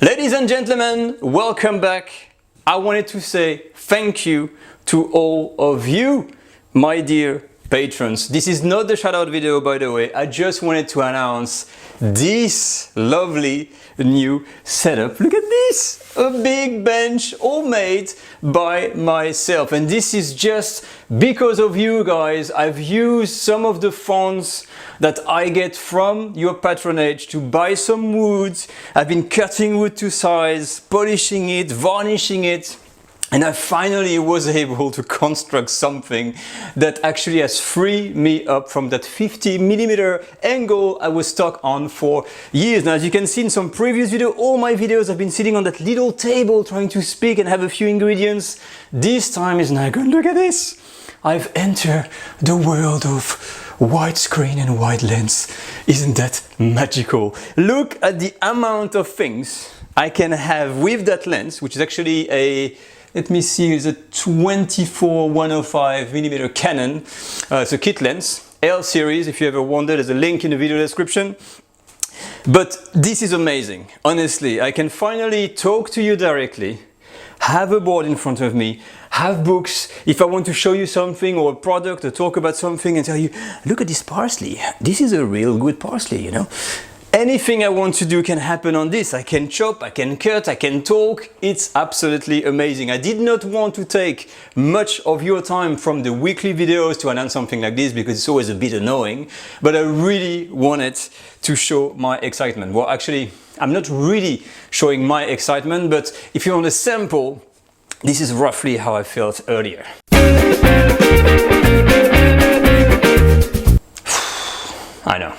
Ladies and gentlemen, welcome back. I wanted to say thank you to all of you, my dear patrons. This is not the shout out video, by the way. I just wanted to announce this lovely new setup. Look at this, a big bench all made by myself. And this is just because of you guys. I've used some of the funds that I get from your patronage to buy some wood. I've been cutting wood to size, polishing it, varnishing it. And I finally was able to construct something that actually has freed me up from that 50mm angle I was stuck on for years. Now, as you can see in some previous video, all my videos have been sitting on that little table trying to speak and have a few ingredients. This time is not good. Look at this. I've entered the world of widescreen and wide lens. Isn't that magical? Look at the amount of things I can have with that lens, which is actually a, let me see, it's a 24-105mm Canon. It's a kit lens, L series. If you ever wondered, there's a link in the video description. But this is amazing. Honestly, I can finally talk to you directly, have a board in front of me, have books. If I want to show you something or a product or talk about something and tell you, look at this parsley. This is a real good parsley, you know. Anything I want to do can happen on this. I can chop, I can cut, I can talk. It's absolutely amazing. I did not want to take much of your time from the weekly videos to announce something like this because it's always a bit annoying, but I really wanted to show my excitement. Well, actually, I'm not really showing my excitement, but if you want a sample, this is roughly how I felt earlier. I know.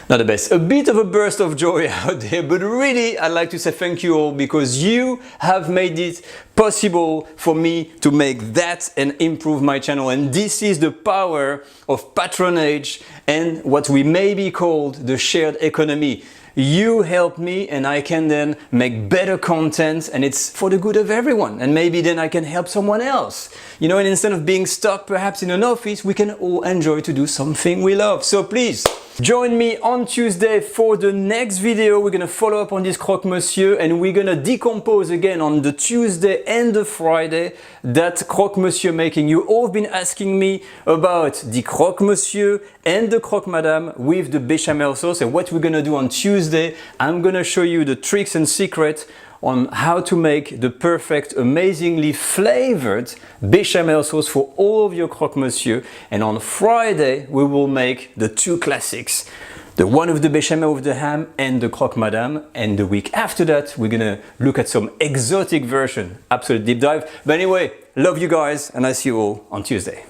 Not the best. A bit of a burst of joy out there, but really I'd like to say thank you all because you have made it possible for me to make that and improve my channel. And this is the power of patronage and what we maybe called the shared economy. You help me and I can then make better content and it's for the good of everyone. And maybe then I can help someone else. You know, and instead of being stuck perhaps in an office, we can all enjoy to do something we love. So please, join me on Tuesday for the next video. We're gonna follow up on this croque monsieur and we're gonna decompose again on the Tuesday and the Friday that croque monsieur making. You all have been asking me about the croque monsieur and the croque madame with the bechamel sauce and what we're gonna do on Tuesday. I'm gonna show you the tricks and secrets on how to make the perfect, amazingly flavored bechamel sauce for all of your croque monsieur. And on Friday, we will make the two classics. The one with the bechamel with the ham and the croque madame. And the week after that, we're gonna look at some exotic version. Absolute deep dive. But anyway, love you guys and I see you all on Tuesday.